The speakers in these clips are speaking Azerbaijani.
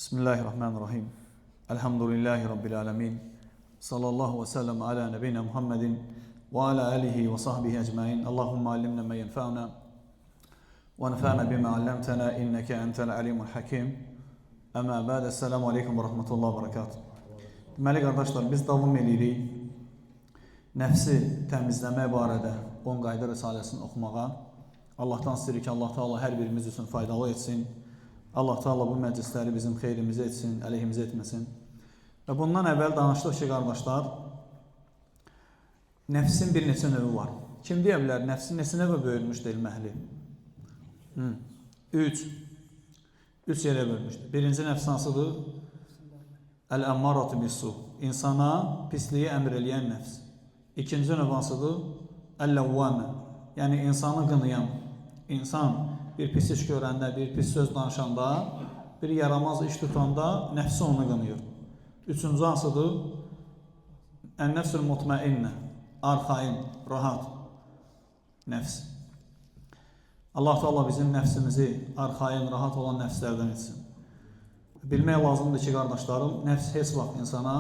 Bismillahirrahmanirrahim. Elhamdülillahi Rabbil alemin. Sallallahu ve sellem ala nebine Muhammedin ve ala alihi ve sahbihi ecmain. Allahümme allimna ma yenfa'una ve nefa'na bima allamtana inneke entel alimul hakim. Amma ba'd. Esselamu aleyküm ve rahmetullahi ve berekatuhu. Deməli qardaşlar, biz davam edirik nəfsi təmizləmək barədə 10 qayda risaləsini oxumağa. Allahdan istəyirik ki, Allah Teala hər birimiz üçün faydalı etsin. Allah Teala bu məclisləri bizim xeyrimizə etsin, əleyhimizə etməsin. Və bundan əvvəl danışdıq ki, qardaşlar, nəfsin bir neçə növü var. Kim deyə bilər, nəfsin neçə növə bölünmüş deyilməli? 3 yerə bölünmüşdür. Birinci nəfs hansıdır? Əl-əmmaratu bis-su. İnsana pisliyi əmr eləyən nəfs. İkinci növ hansıdır? Əl-ləvvamə. Yəni insanı qınayan. İnsan bir pis iş görəndə, bir pis söz danışanda, bir yaramaz iş tutanda nəfsi onu qınıyır. Üçüncü hansıdır? Ən-nəfsül mutmainnə. Arxain, rahat nəfs. Allah Teala bizim nəfsimizi arxain, rahat olan nəfslərdən etsin. Bilmək lazımdır ki, qardaşlarım, nəfs heç vaxt insana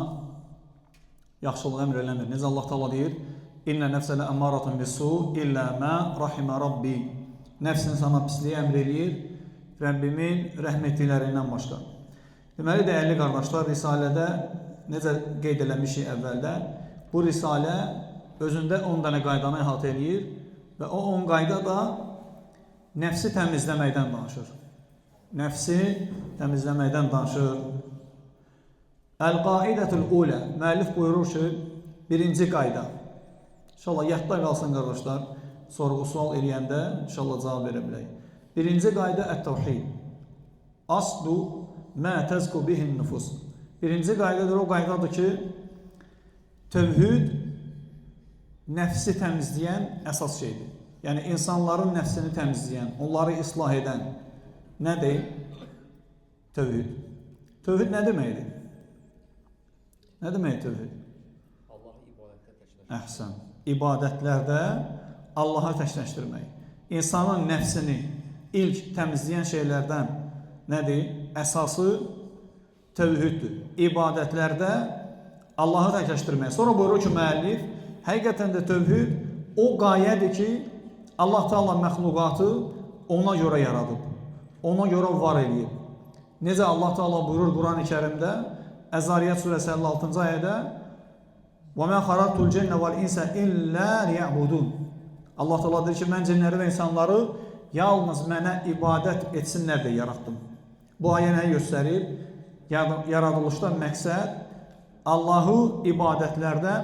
yaxşılıq əmr eləmir. Necə Allah Teala deyir? İnnə nəfsələ əmmaratun bis-su illə mə rahimə rabbi. Nəfs insana pisliyi əmr eləyir, Rəbbimin rəhmətliklərindən başqa. Deməli, dəyərli qardaşlar, risalədə necə qeyd eləmişik əvvəldə, bu risalə özündə 10 dənə qaydanı əhatə eləyir və o 10 qayda da nəfsi təmizləməkdən danışır. Nəfsi təmizləməkdən danışır. Əl-qaidətul ulə. Müəllif buyurur ki, birinci qayda. İnşallah yadda qalsın qardaşlar. Sorğu-sual eləyəndə inşallah cavab verə bilək. Birinci qayda ət-təvhid. Aslu mə təzku bihin nüfus. Birinci qaydadır, o qaydadır ki, tövhid nəfsi təmizləyən əsas şeydir. Yəni, insanların nəfsini təmizləyən, onları islah edən nədir? Tövhid. Tövhid nə deməkdir? Nə demək tövhid? Allahı ibadətdə təşkil. Əhsən. İbadətlərdə Allah'a təşkilləşdirmək. İnsanın nəfsini ilk təmizləyən şeylərdən nədir? Əsası tövhiddir. İbadətlərdə Allah'a təşkilləşdirmək. Sonra buyurur ki, müəllif, həqiqətən də tövhid o qayədir ki, Allah Teala məxluqatı ona görə yaradıb, ona görə var eləyib. Necə Allah Teala buyurur Quran-ı Kərimdə, Əzariyyət surəsi 56-cı ayədə وَمَا خَرَقْتُ الْجَنَّ وَالْاِنْسَ إِلَّا لِيَعْبُدُونَ. Allah Teala deyir ki, mən cinləri və insanları yalnız mənə ibadət etsinlər deyə yaratdım. Bu ayə nəyi göstərir? Yaradılışda məqsəd Allahı ibadətlərdə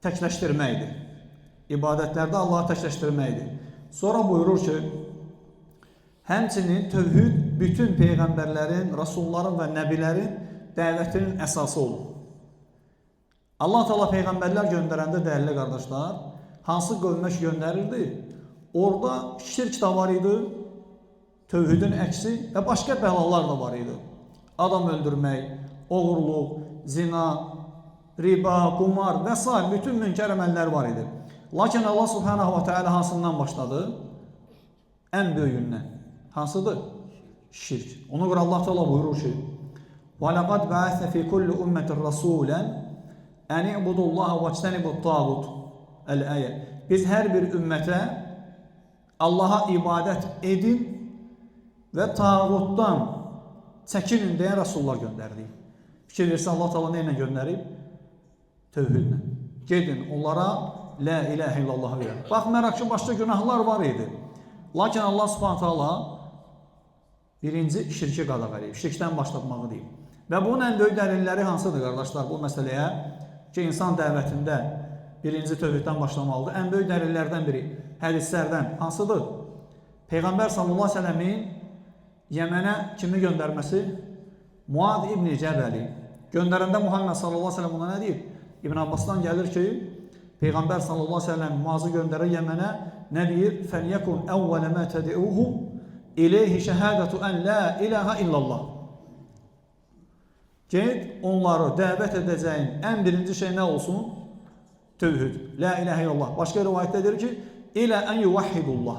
təkləşdirməkdir. İbadətlərdə Allahı təkləşdirməkdir. Sonra buyurur ki, həmçinin tövhid bütün peyğəmbərlərin, rasulların və nəbilərin dəvətinin əsası olur. Allah Teala peyğəmbərlər göndərəndə, dəyərli qardaşlar, hansı qövmə göndərirdi? Orada şirk də var idi, tövhidin əksi və başqa bəlalar da var idi. Adam öldürmək, oğurluq, zina, riba, qumar və s. bütün münkər əməllər var idi. Lakin Allah subhanahu wa ta'ala hansından başladı? Ən böyüyündən. Hansıdır? Şirk. Ona görə Allah Teala buyurur ki, وَلَقَدْ بَعَثَ فِي كُلِّ أُمَّةٍ رَسُولًا أَنِ اعْبُدُوا اللَّهَ وَاجْتَنِبُوا الطَّاغُوتَ. Əl-əyə. Biz hər bir ümmətə Allaha ibadət edin və tağutdan çəkinin deyə rasullar göndərdik. Fikir versə Allah Teala nə ilə göndərib? Tövhidlə. Gedin onlara la ilahe illallah verin. Baxmayaraq ki, başqa günahlar var idi. Lakin Allah subhanahu ta'ala birinci şirki qadağan edib, şirkdən başlatmağı deyib. Və bunun ən böyük dəlilləri hansıdır qardaşlar bu məsələyə? Ki, insan dəvətində birinci tövhiddən başlamalıdır. Ən böyük dəlillərdən biri, hədislərdən hansıdır? Peyğəmbər sallallahu aleyhi ve sellemin Yəmənə kimi göndərməsi? Muad İbn-i Cəbəli. Göndərəndə Muhammed sallallahu aleyhi ve sellem ona nə deyib? İbn Abbasdan gəlir ki, Peyğəmbər sallallahu aleyhi ve sellem Muazı göndərir Yəmənə, nə deyir? فَلْيَكُنْ أَوَّلَ مَا تَدْعُوهُمْ إِلَيْهِ شَهَادَةُ أَنْ لَا إِلَهَ إِلَّا اللّٰهِ. Get, onları dəvət edəcəyin ən birinci şey nə olsun? Tövhid. La ilahe illallah. Başqa rivayətdə deyir ki, ilə ən yuvahhidullah.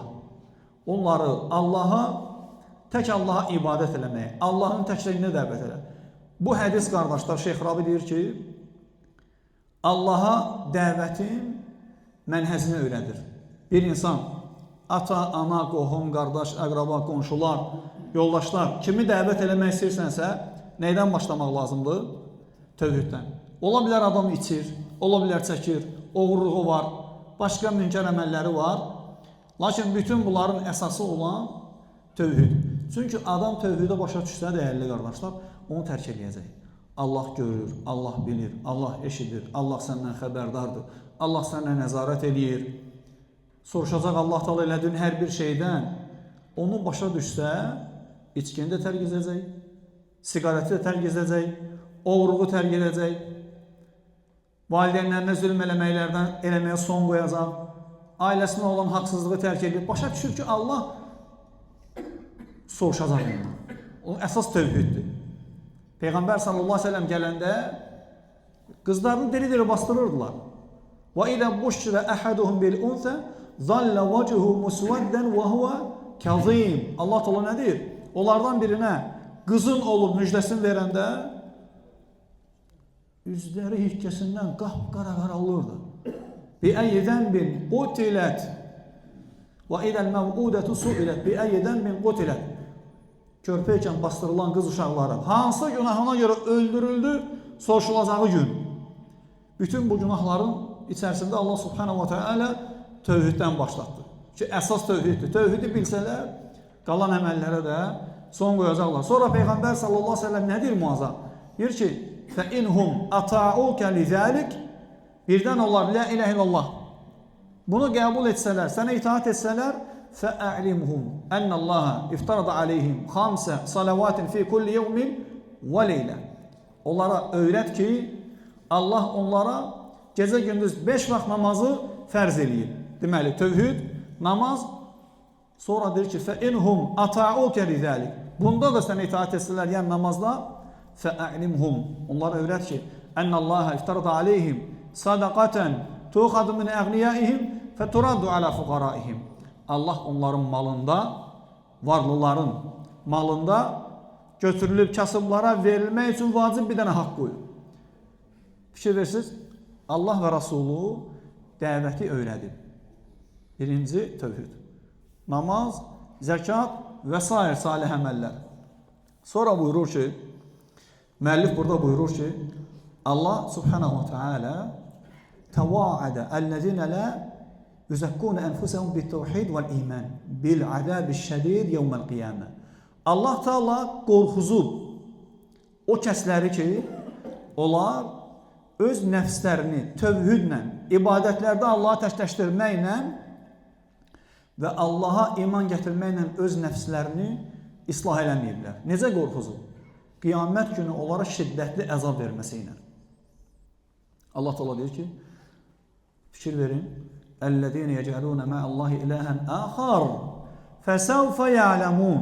Onları Allaha Tək Allaha ibadət eləməyə, Allahın təkliyinə dəvət elə. Bu hədis qardaşlar, Şeyx Rabi deyir ki, Allaha dəvətin mənhəzini öyrədir. Bir insan, ata, ana, qohum, qardaş, əqraba, qonşular, yoldaşlar, kimi dəvət eləmək istəyirsənsə, neydən başlamaq lazımdır? Tövhiddən. Ola bilər adam içir, ola bilər çəkir, oğurluğu var, başqa münkər əməlləri var. Lakin bütün bunların əsası olan tövhid. Çünki adam tövhidə başa düşsə, dəyərli qardaşlar, onu tərk eləyəcək. Allah görür, Allah bilir, Allah eşidir, Allah səndən xəbərdardır, Allah səndən nəzarət eləyir. Soruşacaq Allah Taala elədiyin hər bir şeydən. Onu başa düşsə, içkini də tərk edəcək, siqareti də tərk edəcək, oğurluğu tərk edəcək, valideynlərinə zülm eləməyə son qoyacaq, ailəsinə olan haqsızlığı tərk edib. Başa düşür ki, Allah soruşacaq ondan. O əsas tövhiddir. Peyğəmbər sallallahu aleyhi ve sellem gələndə qızlarını diri-diri bastırırdılar. Və idə buşşirə əhəduhum bil unsə zallə vəcuhu musvəddən və huvə kəzim. Allah Teala nə deyir? Onlardan birinə qızın olub müjdəsini verəndə üzləri hikkəsindən qapqara qaralırdı. Bi əyyi zənbin qutilət və idəl məvudətu suilət bi əyyi zənbin qutilət. Körpəykən bastırılan qız uşaqları hansı günahına görə öldürüldü, soruşulacağı gün. Bütün bu günahların içərisində Allah subhanahu wa ta'ala tövhiddən başlatdı. Ki, əsas tövhiddir. Tövhidi bilsələr, qalan əməllərə də son qoyacaqlar. Sonra Peyğəmbər sallallahu aleyhi ve sellem nə deyir muaza? Deyir ki, فَاِنْهُمْ أَطَاعُوكَ لِذَٰلِكَ Birdən onlar, la ilahe illallah. Bunu qəbul etsələr, sənə itaat etsələr, فَأَعْلِمْهُمْ أَنَّ اللّٰهَ اِفْتَرَضَ عَلَيْهِمْ خَمْسَ صَلَوَاتٍ فِي كُلِّ يَوْمٍ وَلَيْلَ Onlara öyrət ki, Allah onlara gecə gündüz 5 vaxt namazı fərz eləyir. Deməli, tövhid, namaz, sonra deyir ki, فَاِنْهُمْ أَطَاعُوكَ لِذَٰلِكَ Bunda da sənə itaat etsələr, yəni namazda, فَأَعْلِمْهُمْ Onlara öyrət ki, أَنَّ اللّٰهَ اِفْتَرَضَ عَلَيْهِمْ صَدَقَةً تُوْخَدُ مِنْ أَغْنِيَائِهِمْ فَتُرَدُّ عَلَى فُقَرَائِهِمْ Allah onların malında, varlıların malında götürülüb kasıblara verilmək üçün vacib bir dənə haqq qoyur. Fikir versiniz, Allah və Rasulü dəvəti öyrədib. Birinci tövhid. Namaz, zəkat və s. salih əməllər. Sonra buyurur ki, müəllif burada buyurur ki, Allah subhanahu wa ta'ala təvaədə əl-ləzinə lə yüzəkkûne ənfusəhum bit-təvhid vəl-iman bil-azâbiş-şədid yevməl-qiyamə. Allah Teala qorxuzub o kəsləri ki, onlar öz nəfslərini tövhidlə, ibadətlərdə Allahı təkləşdirməklə və Allaha iman gətirməklə öz nəfslərini islah eləməyiblər. Necə qorxuzub? Qiyamət günü onlara şiddətli əzab verməsi ilə. Allah Teala deyir ki, fikir verin, اَلَّذ۪ينَ يَجْعَلُونَ مَا اللّٰهِ اِلَٰهًا آخَرٍ فَسَوْفَ يَعْلَمُونَ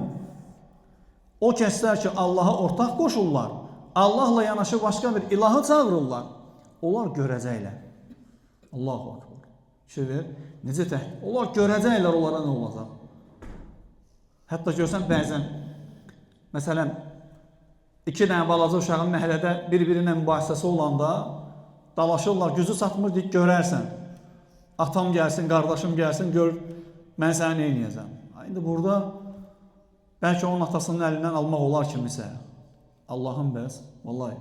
O kəslər ki, Allaha ortaq qoşurlar, Allahla yanaşı başqa bir ilahı çağırırlar, onlar görəcəklər. Allahu Akbar. Şey ver, necə təhdid? Onlar görəcəklər, onlara nə olacaq? Hətta görsən bəzən, məsələn, 2 dənə balaca uşağın məhəllədə bir-birinə mübahisəsi olanda dalaşırlar, gücü çatmır deyib, görərsən. Atam gəlsin, qardaşım gəlsin, gör, mən səni nə eləyəcəm? İndi burada bəlkə onun atasının əlindən almaq olar kimisə. Allahın bəs, vallahi,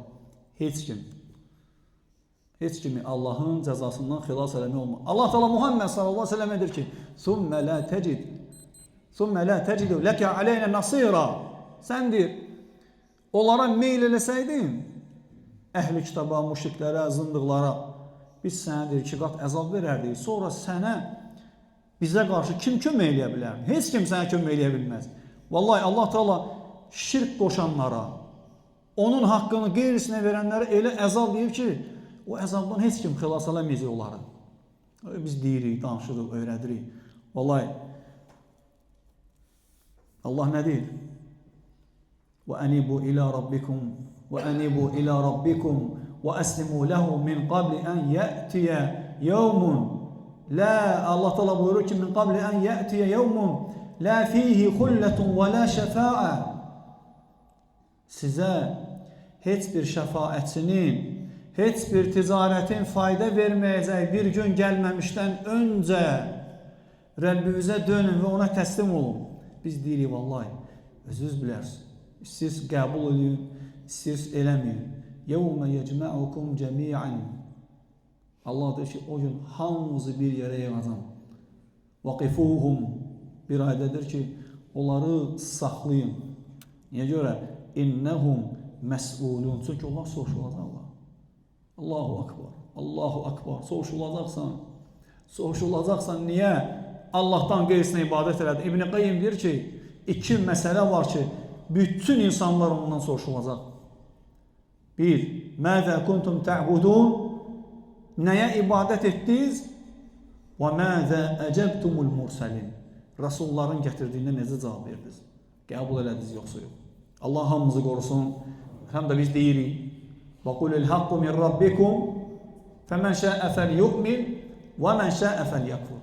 heç kimi Allahın cəzasından xilas eləmək olmaz. Allah Teala Muhammed sallallahu aleyhi ve sellem edir ki, ثُمَّ لَا تَجِدُ لَكَ عَلَيْنَ نَصِيرًا Sən deyir, onlara meyl eləsəydin, əhli kitaba, müşriklərə, zındıqlara, biz sənə deyir ki, qat əzab verərdik, sonra sənə, bizə qarşı kim kömək eləyə bilər? Heç kim sənə kömək eləyə bilməz. Vallahi Allah Teala şirk qoşanlara, onun haqqını qeyrisinə verənlərə elə əzab deyir ki, o əzabdan heç kim xilas eləməyəcək onları. Biz deyirik, danışırıq, öyrədirik. Vallahi, Allah nə deyir? وَأَنِبُوا إِلَى رَبِّكُمْ وَأَنِبُوا إِلَى رَبِّكُمْ وَأَسْلِمُوا لَهُ مِنْ قَبْلِ أَنْ يَأْتِيَ يَوْمٌ لَا Allah Teala buyurur ki, min qabli en ye'tiye yevmun la fihi xulletun və la şəfaə. Sizə heç bir şəfaətçinin, heç bir ticarətin fayda verməyəcək bir gün gəlməmişdən öncə Rəbbinizə dönün və ona təslim olun. Biz deyirik, vallahi, özünüz bilərsiniz. Siz qəbul edin, siz eləməyin. Yevmə yecməukum cəmiən. Allah deyir ki, o gün hamınızı bir yerə yığacam. Vaqifuhum. Bir ayədir ki, onları saxlayın. Niyə görə? İnnəhum məs'ulun. Çünki onlar soruşulacaqlar. Allahu akbar. Allahu akbar. Soruşulacaqsan. Soruşulacaqsan niyə Allahdan qeyrisinə ibadət elədi? İbn Qayyim deyir ki, iki məsələ var ki, bütün insanlar ondan soruşulacaq. Bir, məzə kuntum tə'budun? Nəyə ibadət etdiniz? Və məzə əcəbtumul mursalin? Rasulların gətirdiyində necə cavab verdiniz? Qəbul elədiniz yoxsa yox? Allah hamımızı qorusun. Həm də biz deyirik, və qulil haqqu min rabbikum fəmən şəə fəlyu'min və mən şəə fəlyəkfur.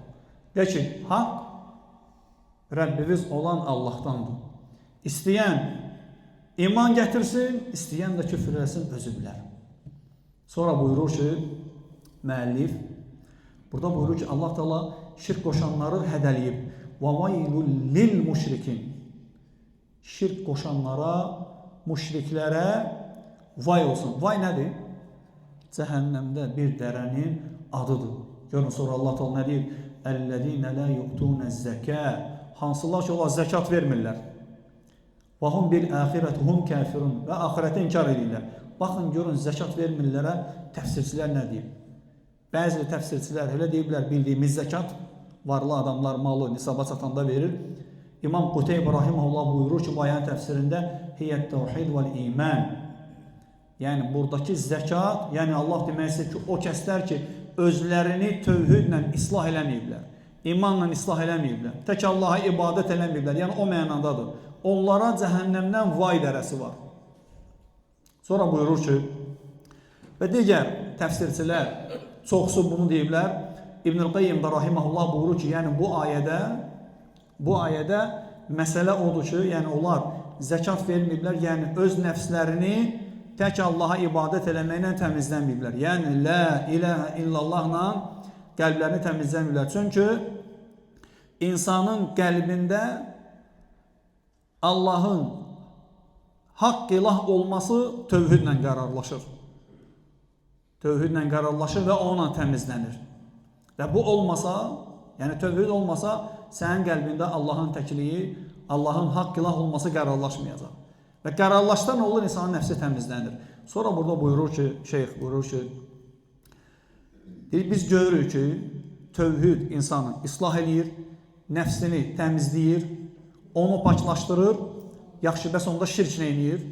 De ki, haqq Rəbbimiz olan Allahdandır. İstəyən iman gətirsin, istəyən də küfr eləsin, özü bilər. Sonra buyurur ki, müəllif, burada buyurur ki, Allah Teala şirk qoşanları hədəliyib. Və vaylul lil müşrikin. Şirk qoşanlara, müşriklərə vay olsun. Vay nədir? Cəhənnəmdə bir dərənin adıdır. Görün sonra Allah Teala nə deyir? Əllədinə lə yu'tunə zəkə. Hansılar ki, onlar zəkat vermirlər. Və hum bil əxirətuhum kəfirun. Və axirəti inkar edirlər. Baxın, görün, zəkat vermirlərə təfsirçilər nə deyib? Bəzi təfsirçilər elə deyiblər, bildiyimiz zəkat varlı adamlar malı nisaba çatanda verir. İmam Quteyb Rahiməhullah buyurur ki, bu ayənin təfsirində hiyyət təvhid vəl iman. Yəni, buradakı zəkat, yəni Allah demək istəyir ki, o kəslər ki, özlərini tövhidlə islah eləməyiblər, imanla islah eləməyiblər, tək Allaha ibadət eləməyiblər, yəni o mənadadır. Onlara cəhənnəmdən vay dərəsi var. Sonra buyurur ki, və digər təfsirçilər çoxsu bunu deyiblər. İbn-i Qayyim də Rahiməhullah buyurur ki, yəni bu ayədə məsələ odur ki, yəni onlar zəkat verməyiblər, yəni öz nəfslərini tək Allaha ibadət eləməklə təmizlənməyiblər. Yəni, la ilahə illallahla qəlblərini təmizlənməyiblər. Çünki insanın qəlbində Allahın haqq ilah olması tövhidlə qərarlaşır. Tövhidlə qərarlaşır və onunla təmizlənir. Və bu olmasa, yəni tövhid olmasa, sənin qəlbində Allahın təkliyi, Allahın haqq ilah olması qərarlaşmayacaq. Və qərarlaşdan olur, insanın nəfsi təmizlənir. Sonra burada buyurur ki, şeyx buyurur ki, biz görürük ki, tövhid insanı islah eləyir, nəfsini təmizləyir, onu paklaşdırır, yaxşı, bəs onda şirk nə eləyir?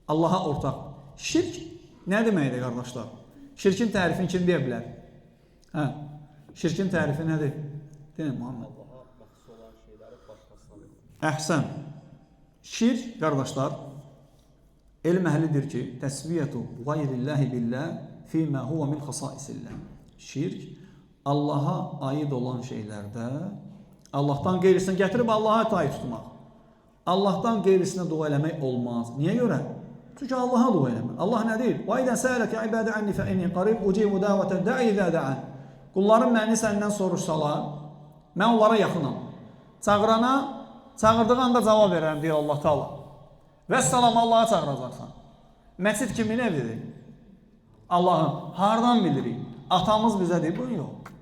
Allaha ortaq. Şirk nə deməkdir, qardaşlar? Şirkin tərifini kim deyə bilər? Hə, şirkin tərifi nədir? Deyin, Muhammed. Allaha məxsus olan şeyləri başqasına. Əhsən. Şirk, qardaşlar, elm əhlidir ki, təsviyyətu qayrillahi billah fīmə huvə min xasaisillah. Şirk, Allaha aid olan şeylərdə Allahdan qeyrisini gətirib Allaha taid tutmaq. Allahdan qeyrisinə dua eləmək olmaz. Niyə görə? Çünki Allaha dua eləmək. Allah nə deyir? Və idən səələkə ibədə ənni fə inni qarib ucibu dəvətən də'i idə də'ən. Qullarım məni səndən soruşsalar, mən onlara yaxınam. Çağırdığı anda cavab verərəm, deyir Allah Teala. Və salam, Allaha çağıracaqsan. Məscid kimin evidir? Allahın. Hardan bilirik? Atamız bizə deyir, bu yox.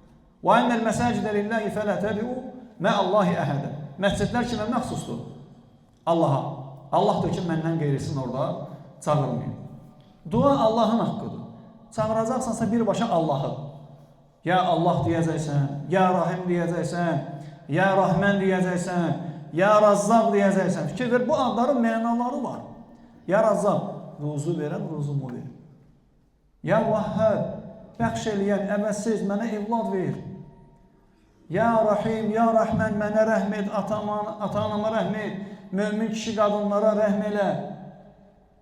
Və ennəl məsəcidə lillahi fələ təbi'u mə'allahi əhədə. Məscidlər kimə məxsusdur? Allaha. Allah deyir ki, məndən qeyrisini orada çağırmayın. Dua Allahın haqqıdır. Çağıracaqsansa birbaşa Allahı. Ya Allah deyəcəksən, Ya Rahim deyəcəksən, Ya Rahmən deyəcəksən, Ya Razzaq deyəcəksən. Fikir ver, bu adların mənaları var. Ya Razzaq, ruzu verən, ruzumu ver. Ya Vahhəb, bəxş eləyən, əvəzsiz, mənə evlad ver. Ya Rahim, Ya Rahmən, mənə rəhm et, ata-anama rəhm et, mömin kişi qadınlara rəhm elə.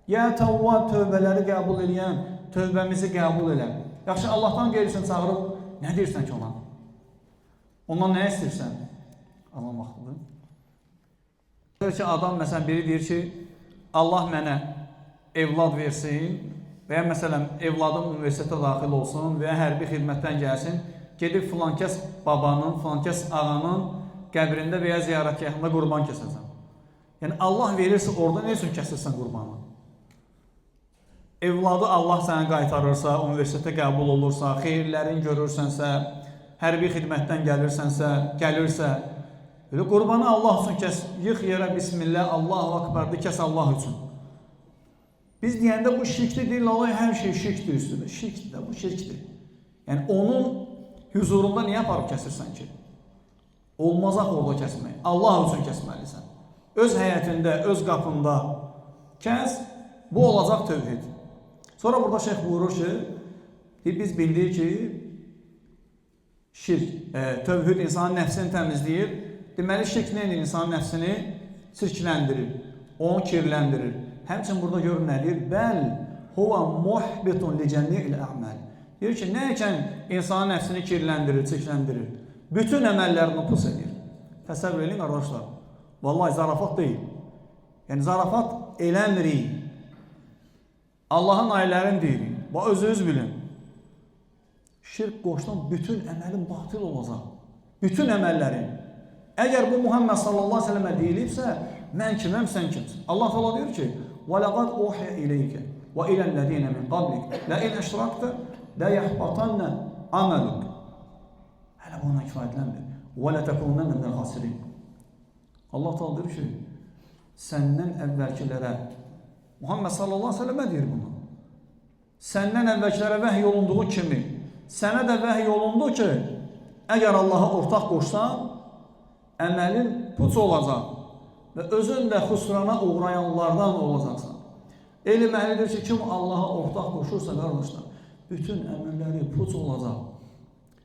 Ya Tavvab, tövbələri qəbul eləyən, tövbəmizi qəbul elə. Yaxşı, Allahdan qeyrisini çağırıb, nə deyirsən ki ona? Ondan nə istəyirsən? Allah vaxtıdır. Ki adam məsələn biri deyir ki, Allah mənə evlad versin və ya məsələn evladım universitetə daxil olsun və ya hərbi xidmətdən gəlsin, gedib filankəs babanın, filankəs ağanın qəbrində və ya ziyarətgahında qurban kəsəcəm. Yəni Allah verirsə orada nə üçün kəsirsən qurbanı? Evladı Allah sənə qaytarırsa, universitetə qəbul olursa, xeyirlərin görürsənsə, hərbi xidmətdən gəlirsə, qurbanı Allah üçün kəs, yıx yerə bismillah, Allahu akbardır, kəs Allah üçün. Biz deyəndə bu şirkdir, deyirlər, Allah hər şey şirkdir üstündə. Şirkdir də, bu şirkdir. Yəni onun huzurunda niyə aparıb kəsirsən ki? Olmazaq orada kəsmək. Allah üçün kəsməlisən. Öz həyətində, öz qapında kəs, bu olacaq tövhid. Sonra burada şeyx buyurur ki, biz bildik ki, şirk, tövhid insanın nəfsini təmizləyir. Deməli, şirk nə edir? İnsanın nəfsini çirkləndirir, onu kirləndirir. Həmçin burada görür nə deyir? Bəl huva muhbitun li cəmi'il a'mal. Deyir ki, nə ikən insanın nəfsini kirləndirir, çirkləndirir? Bütün əməllərini pus edir. Təsəvvür edin, qardaşlar. Vallahi zarafat deyil. Yəni, zarafat eləmirik. Allahın ayələrini deyirik. Bax, özünüz bilin. Şirk qoşdan bütün əməlin batil olacaq. Bütün əməllərin. Əgər bu Muhammed sallallahu aleyhi ve sellemə deyilibsə, mən kiməm, sən kimsin? Allah təala deyir ki, وَلَقَدْ أُوحِيَ إِلَيْكَ وَإِلَى الَّذِينَ مِنْ قَبْلِكَ لَئِنْ أَشْرَكْتَ لَيَحْبَطَنَّ عَمَلُكَ. Hələ bu ona kifayətlənmir. وَلَتَكُونَنَّ مِنَ الْخَاسِرِينَ. Allah təala deyir ki, səndən əvvəlkilərə, Muhammed sallallahu aleyhi ve sellemə deyir bunu. Səndən əvvəlkilərə vəhy olunduğu kimi, sənə də vəhy olundu ki, əgər Allaha ortaq qoşsan, əməlin puç olacaq və özün də xüsrana uğrayanlardan olacaqsan. Elm əhlidir ki, kim Allaha ortaq qoşursa, qardaşlar, bütün əməlləri puç olacaq.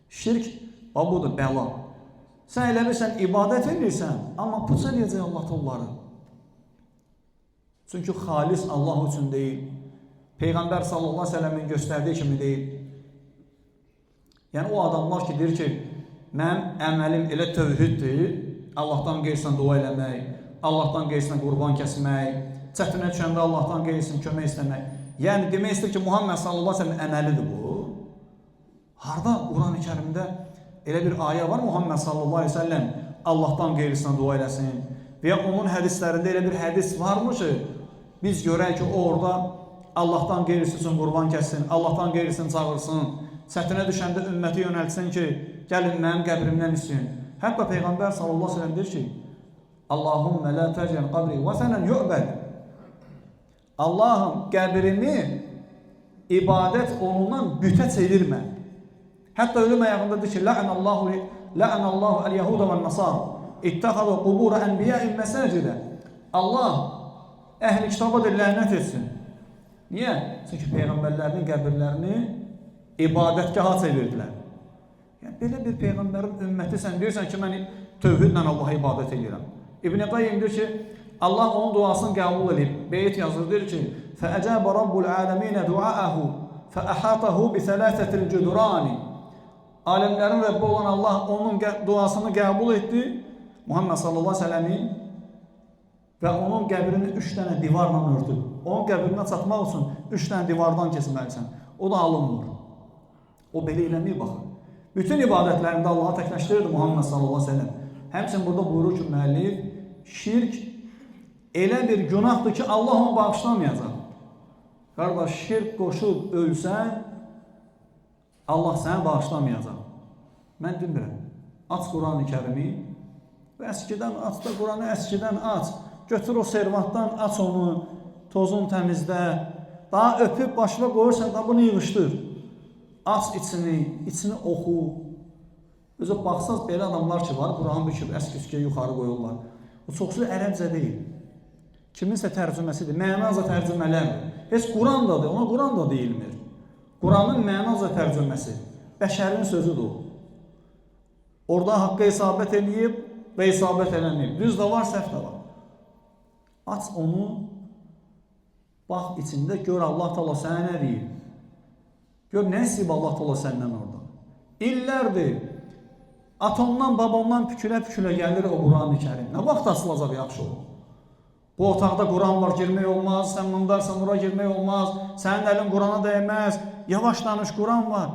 Şirk, budur, bəla. Sən elə bilsən, ibadət edirsən, amma puç edəcək Allah onları. Çünki xalis Allah üçün deyil. Peyğəmbər sallallahu aleyhi ve sellemin göstərdiyi kimi deyil. Yəni o adamlar ki, deyir ki, mənim əməlim elə tövhiddir, Allahdan qeyrisinə dua eləmək, Allahdan qeyrisinə qurban kəsmək, çətinə düşəndə Allahdan qeyrisinə kömək istəmək. Yəni demək istəyir ki, Muhammed sallallahu aleyhi ve sellem əməlidir bu. Harada Quran-ı Kərimdə elə bir ayə var, Muhammed sallallahu aleyhi ve sellem Allahdan qeyrisinə dua eləsin və ya onun hədislərində elə bir hədis varmış ki, biz görək ki, o orada Allahdan qeyrisi üçün qurban kəssin, Allahdan qeyrisini çağırsın, çətinə düşəndə ümməti yönəltsin ki, gəlin mənim qəbrimdən istəyin. Hətta Peyğəmbər sallallahu aleyhi ve sellem deyir ki, Allahümmə la təcən qabri və sənən yu'bəd. Allahım, qəbrimi ibadət olunan bütə çevirmə. Hətta ölüm ayağında deyir ki, La'anallahu el-Yahuda və Nasar ittəxadı qubura ənbiyəin məsəcidə. Allah əhli kitaba da lənət etsin. Niyə? Çünki Peyğəmbərlərinin qəbirlərini ibadətgaha çevirdilər. Yəni, belə bir Peyğəmbərin ümməti sən deyirsən ki, mən tövhidlə Allaha ibadət edirəm. İbn-i Qayyim deyir ki, Allah onun duasını qəbul edib. Beyt yazır, deyir ki, فَأَجَابَ رَبُّ الْعَالَمِينَ دُعَاءَهُ فَأَحَاطَهُ بِثَلَاثَةِ الْجُدُرَانِ. Aləmlərin Rəbbi olan Allah onun duasını qəbul etdi, Muhammed sallallahu aleyhi ve sellemin və onun qəbrini 3 dənə divarla ördü. Onun qəbrinə çatmaq üçün 3 dənə divardan keçməlisən. O da alınmır. O belə eləməyib baxın. Bütün ibadətlərində Allah'a təkləşdirirdi Muhammed sallallahu aleyhi ve sellem. Həmçin burada buyurur ki, müəllif, şirk elə bir günahdır ki, Allah onu bağışlamayacaq. Qardaş, şirk qoşub ölsən, Allah səni bağışlamayacaq. Mən demirəm. Aç Quran-ı Kərimi və əskidən aç da Quranı əskidən aç. Götür o servatdan, aç onu, tozun təmizdə. Daha öpüb başına qoyursan da bunu yığışdır. Aç içini oxu. Özə baxsaz belə adamlar ki var, Quranı büküb əski-üskəyə yuxarı qoyurlar. O çoxsu ərəbcə deyil. Kiminsə tərcüməsidir, mənaza tərcümələrdir. Heç Quran da deyil, ona Quran da deyilmir. Quranın mənaza tərcüməsi, bəşərin sözüdür o. Orada haqqa isabət edib və isabət eləməyib. Düz də var, səhv də var. Aç onu, bax içində, gör Allah Taala sənə nə deyir. Gör nə istəyib Allah Taala səndən orada. İllərdir, atomdan, babamdan pükülə-pükülə gəlir o Quran-ı Kərim. Nə vaxt asılacaq yaxşı olur? Bu otaqda Quran var, girmək olmaz. Sən mundarsan, ora girmək olmaz. Sənin əlin Qurana dəyməz. Yavaş danış, Quran var.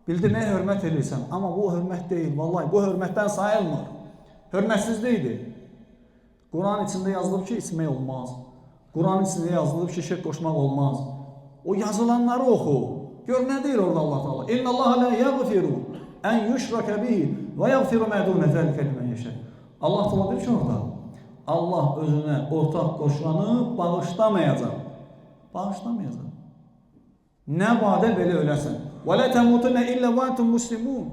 Bildirməyə hörmət edirsən. Amma bu hörmət deyil. Vallahi bu hörmətdən sayılmır. Hörmətsizlikdir. Quran içində yazılıb ki, içmək olmaz. Quran içində yazılıb ki, şirk qoşmaq olmaz. O yazılanları oxu. Gör nə deyir orada Allah Taala? İnna Allah la yaghfiru en yushraka bihi ve yaghfiru ma dun zalika limen yasha. Allah Taala deyir ki orada, Allah özünə ortaq qoşanı bağışlamayacaq. Bağışlamayacaq. Nə badə belə öləsən. Və la tamutunna illa və entum muslimun.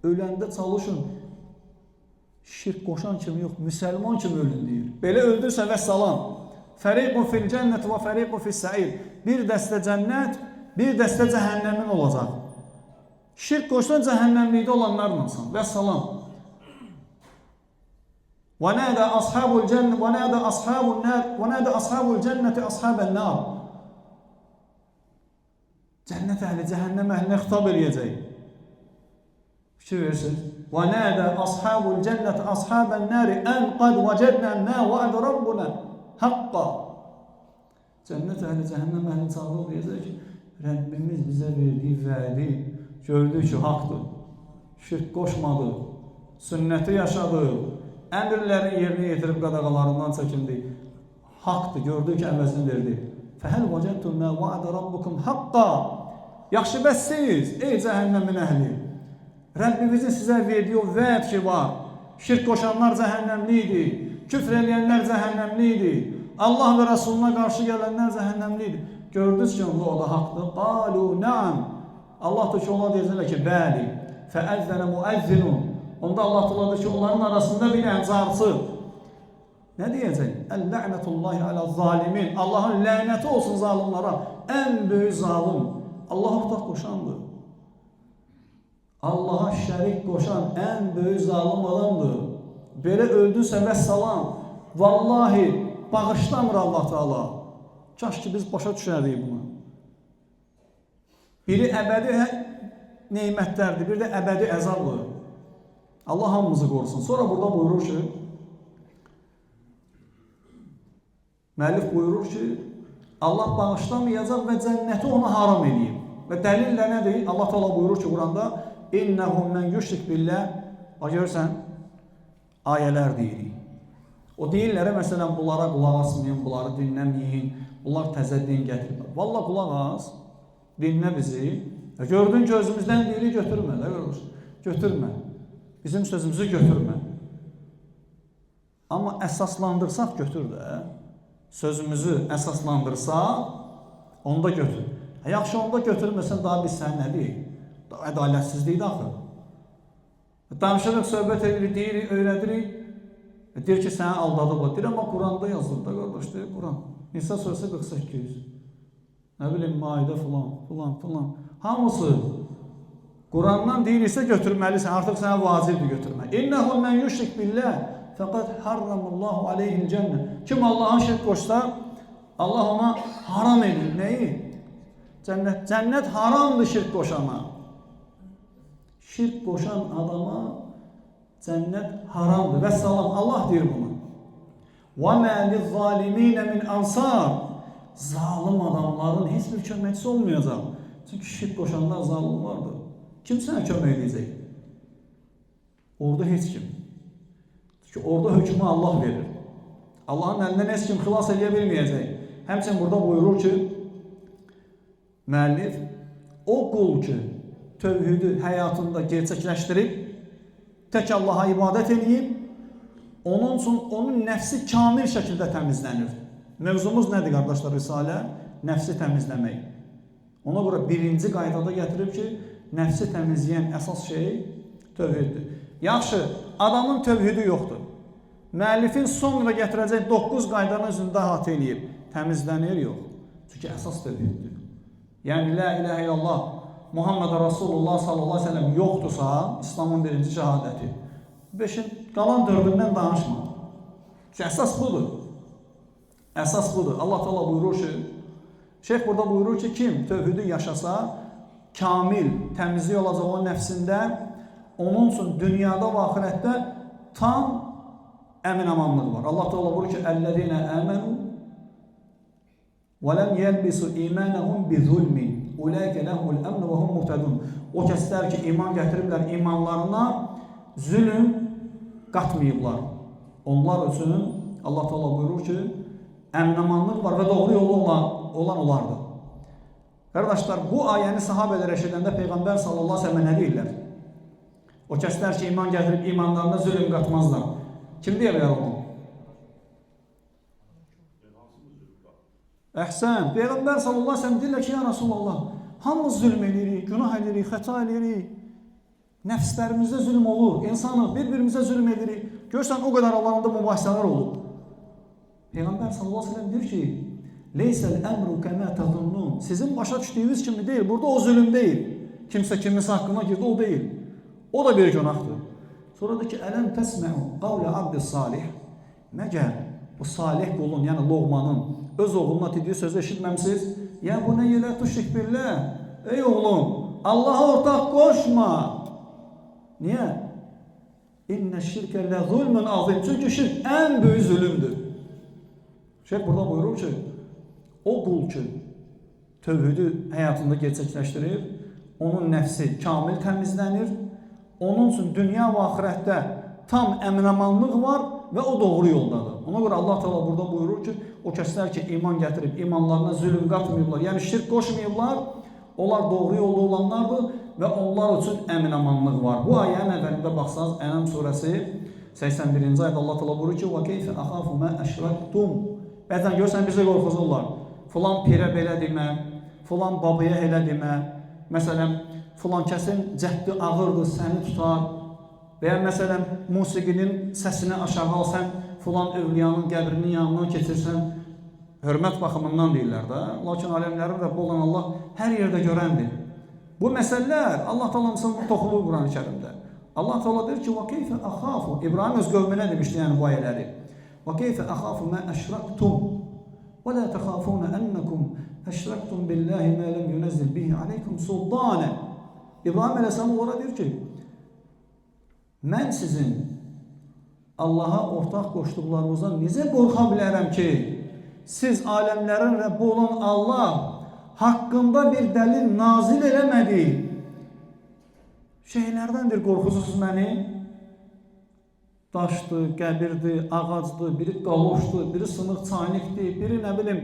Öləndə çalışın. Şirk qoşan kimi yox, müsəlman kimi ölün deyir. Belə öldürsə və salam. Fəriqun fil cənnət və fəriqun fis sa'ir. Bir dəstə cənnət, bir dəstə cəhənnəmin olacaq. Şirk qoşan cəhənnəmlikdə olanlarlasan. Və salam. وَنَادَى أَصْحَابُ الْجَنَّةِ وَنَادَى أَصْحَابُ النَّارِ وَنَادَى أَصْحَابُ الْجَنَّةِ أَصْحَابَ النَّارِ. Cənnət əhli cəhənnəm əhlinə xitab eləyəcək. Fikir verirsiniz. وَنَادَى أَصْحَابُ الْجَنَّةِ أَصْحَابَ النَّارِ أَنْ قَدْ وَجَدْنَا مَا وَعَدَ رَبُّنَا حَقًّا. Cənnət əhli cəhənnəm əhlini çağırıb deyəcək ki, Rəbbimiz bizə verdiyi vədi gördük ki, haqdır. Şirk qoşmadı, sünnəti yaşadı, əmrlərin yerinə yetirib qadağalarından çəkildi. Haqdır, gördük ki, əvəzini verdi. Fəhəl vəcədtum mə va'də rabbukum haqqa. Yaxşı bəs siz, ey cəhənnəmin əhli, Rəbbimizin sizə verdiyi o vəd ki var, şirk qoşanlar cəhənnəmli idi, küfr eləyənlər cəhənnəmli idi, Allah və Rasuluna qarşı gələnlər cəhənnəmli idi. Gördünüz ki, o da haqdır. Qalu na'am. Allah da ki, onlar deyəcəklər ki, bəli. Fəəzzənə müəzzinun. Onda Allah da ki, onların arasında bir əncarçı. Nə deyəcək? Əl-lə'nətullahi alə-zalimin. Allahın lənəti olsun zalimlara. Ən böyük zalim. Allah ortaq qoşandır. Allaha şərik qoşan ən böyük zalim adamdır. Belə öldünsə və salam. Vallahi bağışlamır Allah Teala. Kaş ki biz başa düşərdik bunu. Biri əbədi neymətlərdir, bir də əbədi əzabdır. Allah hamımızı qorusun. Sonra burada buyurur ki, müəllif buyurur ki, Allah bağışlamayacaq və cənnəti ona haram edeyim. Və dəlil də nədir? Allah Teala buyurur ki, Quranda İnnəhum mən yüşrik billah. Bax görürsən, ayələr deyirik. O deyirlərə, məsələn, bunlara qulaq asmayın, bunları dinləməyin, bunlar təzə din gətirir. Valla qulaq as, dinlə bizi. Gördün ki, özümüzdən deyirik, götürmə. Götürmə. Bizim sözümüzü götürmə. Amma əsaslandırsaq götür də. Sözümüzü əsaslandırsaq, onda götür. Yaxşı, onda götürməsən, daha biz sən nə deyik? Ədalətsizlikdir axı. Danışırıq, söhbət edirik, deyirik, öyrədirik. Deyir ki, səni aldadıblar. Deyir, amma Quranda yazılır da, qardaş, deyir, Quran. Nisa surəsi 48. Nə bilim, Maidə filan. Hamısı Qurandan deyirsə götürməlisən, artıq sənə vacibdir götürmək. İnnəhum mən yüşrik billah, fəqad harramullahu aleyhil cənnə. Kim Allah'a şirk qoşsa, Allah ona haram edir. Nəyi? Cənnət. Cənnət haramdır şirk qoşana. Şirk qoşan adama cənnət haramdır. Və salam, Allah deyir bunu. وَمَا لِلظَّالِمِينَ مِنْ أَنْصَارٍ. Zalim adamların heç bir köməkçisi olmayacaq. Çünki şirk qoşanlar zalimlardır. Kim sənə kömək edəcək? Orada heç kim. Çünki orada hökmü Allah verir. Allahın əlindən heç kim xilas edə bilməyəcək. Həmçinin burada buyurur ki, müəllif, o qul ki, tövhidi həyatında gerçəkləşdirib, tək Allaha ibadət edib, onun üçün onun nəfsi kamil şəkildə təmizlənir. Mövzumuz nədir, qardaşlar, Risalə? Nəfsi təmizləmək. Ona görə birinci qaydada gətirib ki, nəfsi təmizləyən əsas şey tövhiddir. Yaxşı, adamın tövhidi yoxdur. Müəllifin sonra gətirəcək 9 qaydanın üzründə əhatə eləyib. Təmizlənir, yox. Çünki əsas tövhiddir. Yəni, la ilahə illallah, Muhammed Rasulullah sallallahu aleyhi ve sellem yoxdursa, İslamın birinci şəhadəti. Qalan 4-ündən danışma. Çünki əsas budur. Əsas budur. Allah Teala buyurur ki, şeyh burada buyurur ki, kim tövhidi yaşasa, kamil, təmizlik olacaq o nəfsində, onun üçün dünyada və axirətdə tam əmin-amanlıq var. Allah Teala buyurur ki, "Ellezine amenu ve lem yelbisu imanahum bi zulmin, ulaika lahumul emn ve hum muhtedun." O kəslər ki, iman gətiriblər, imanlarına zülm qatmayıblar. Onlar üçün Allah Teala buyurur ki, əmin-amanlıq var və doğru yolu olan onlardır. Qardaşlar, bu ayəni sahabələr eşidəndə Peyğəmbər sallallahu əleyhi və səlləm nə deyirlər? O kəslər ki, iman gətirib imanlarına zülm qatmazlar. Kim deyə bilər onu? Əhsən, Peyğəmbər sallallahu əleyhi və səlləm deyirlər ki, ya Rasulullah, hamımız zülm edirik, günah edirik, xəta edirik. Nəfslərimizdə zülm olur, insanıq, bir-birimizə zülm edirik. Görsən, o qədər alanında mübahisələr olub. Peyğəmbər sallallahu əleyhi və səlləm deyir ki, "Leysəl əmru kəmə təzunnun." Sizin başa düşdüyünüz kimi deyil. Burada o zülm deyil. Kimsə kiminsə haqqına girdi, o deyil. O da bir günahdır. Sonra da ki, "Ələm təsmə'u qavlə abdis salih." Məgər bu salih qulun, yəni Loğmanın öz oğluna dediyi sözü eşitməmisiz? "Ya bu nə yelə tuşrik billah." Ey oğlum, Allaha ortaq qoşma. Niyə? "İnnə şirkə lə zulmün azim." Çünki şirk ən böyük zülümdür. Şeyh burada buyurur ki, o qul ki, tövhidi həyatında gerçəkləşdirir, onun nəfsi kamil təmizlənir, onun üçün dünya və axirətdə tam əmin-amanlıq var və o doğru yoldadır. Ona görə Allah Teala burada buyurur ki, o kəslər ki, iman gətirib, imanlarına zülm qatmayıblar, yəni şirk qoşmayıblar, onlar doğru yolda olanlardır və onlar üçün əmin-amanlıq var. Bu ayənin əvvəlində baxsanız, Ənam surəsi 81-ci ayədə Allah Teala buyurur ki, وَكَيْفَ أَخَافُ مَا أَشْرَكْتُمْ. Bəzən görsən, bizə qorxuzurlar. Filan pirə belə demə, filan babaya elə demə, məsələn, filan kəsin cəhdi ağırdır, səni tutar və ya məsələn, musiqinin səsini aşağı al, sən filan övliyanın qəbrinin yanından keçirsən, hörmət baxımından deyirlər də. Lakin aləmlərin Rəbbi olan Allah hər yerdə görəndir. Bu məsələlər Allah Taala'nın toxunur Quran-ı Kərimdə. Allah Teala deyir ki, وَكَيْفَ أَخَافُ. İbrahim öz qövmünə demişdi, yəni bu ayələri. وَكَيْفَ أَخَافُ مَا أَشْرَكْتُمْ وَلَا تَخَافُونَ أَنَّكُمْ أَشْرَكْتُمْ بِاللّٰهِ مَا لَمْ يُنَزِّلْ بِهِ عَلَيْكُمْ سُلْطَانًا. İbrahim Aleyhisselam onlara deyir ki, mən sizin Allaha ortaq qoşduqlarınızdan necə qorxa bilərəm ki, siz aləmlərin Rəbbi olan Allah haqqında bir dəlil nazil eləmədi. Şeylərdəndir qorxusunuz məni. Daşdır, qəbirdir, ağacdır, biri qaloşdur, biri sınıq çaynikdir, biri nə bilim,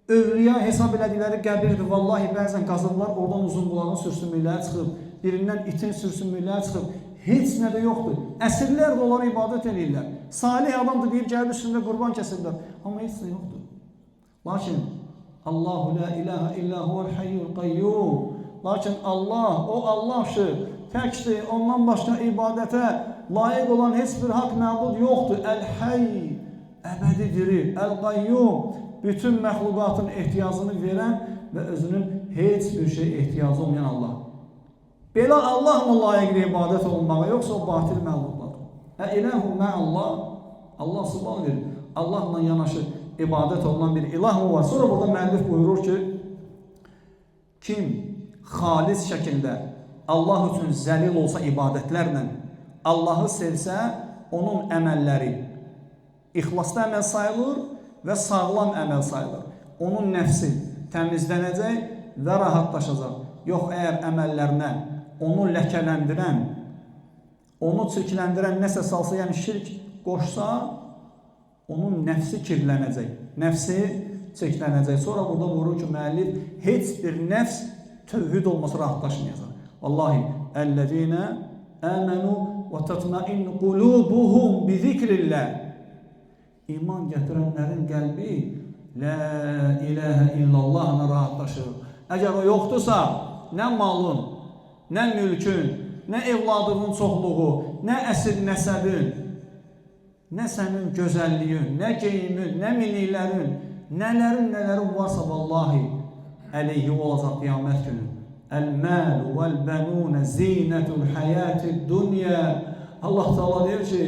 övliya hesab elədikləri qəbirdir. Vallahi bəzən qazırlar, oradan uzun qulağın sürsümükləri çıxıb, birindən itin sürsümükləri çıxıb, heç nə də yoxdur. Əsrlər də onlara ibadət edirlər. Salih adamdır deyib gəlib üstündə qurban kəsirlər. Amma heç nə yoxdur. Lakin Allahu la ilahe illa huvel hayyul qayyum. Lakin Allah, o Allahdır, təkdir, ondan başqa ibadətə layiq olan heç bir haqq məbud yoxdur. Əl-Hayy, əbədi diri, Əl-Qayyum, bütün məxluqatın ehtiyacını verən və özünün heç bir şey ehtiyacı olmayan Allah. Belə Allahmı layiqdir ibadət olmağa, yoxsa o batil məxluqlar? İləhu mə'allah, Allah subhanahu verir. Allahla yanaşı ibadət olunan bir ilah mı var? Sonra burada müəllif buyurur ki, kim xalis şəkildə Allah üçün zəlil olsa ibadətlərlə, Allahı sevsə, onun əməlləri ixlaslı əməl sayılır və sağlam əməl sayılır. Onun nəfsi təmizlənəcək və rahatlaşacaq. Yox, əgər əməllərinə onu ləkələndirən, onu çirkləndirən nəsə salsa, yəni şirk qoşsa, onun nəfsi kirlənəcək, nəfsi çirklənəcək. Sonra burada buyurur ki, müəllif, heç bir nəfs tövhid olması rahatlaşmayacaq. Vallahi, əllezine əmənu və tətmain qulubuhum bi zikrillah. İman gətirənlərin qəlbi la ilahe illallahla rahatlaşır. Əgər o yoxdursa, nə malın, nə mülkün, nə evladının çoxluğu, nə əsil nəsəbin, nə sənin gözəlliyin, nə geyimin, nə miniklərin, nələrin varsa vallahi əleyhi olacaq qiyamət günü. Əl-məlu vəl-bənunə zinətul həyətid dünya. Allah Teala deyir ki,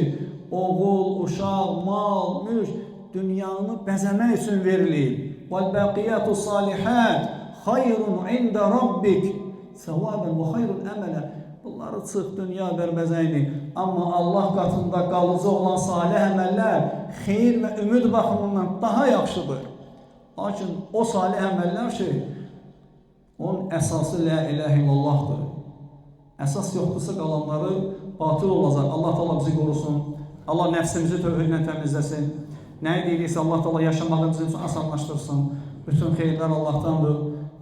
oğul, uşaq, mal, mülk dünyanı bəzəmək üçün verilir. Vəl-bəqiyyətus salihət xayrun ində rabbik səvabən və xayrun əmələ. bunları çıx dünya bərbəzəyini. Amma Allah qatında qalıcı olan salih əməllər xeyir və ümid baxımından daha yaxşıdır. Lakin o salih əməllər ki, onun əsası la ilahe illallahdır. Əsas yoxdursa qalanları batıl olacaq. Allah Teala bizi qorusun. Allah nəfsimizi tövhidlə təmizləsin. Nəyi deyirsə Allah Teala yaşamağı bizim üçün asanlaşdırsın. Bütün xeyirlər Allahdandır.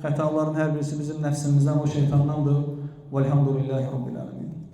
Xətaların hər birisi bizim nəfsimizdən, o şeytandandır. Velhamdülillahi Rabbil alemin.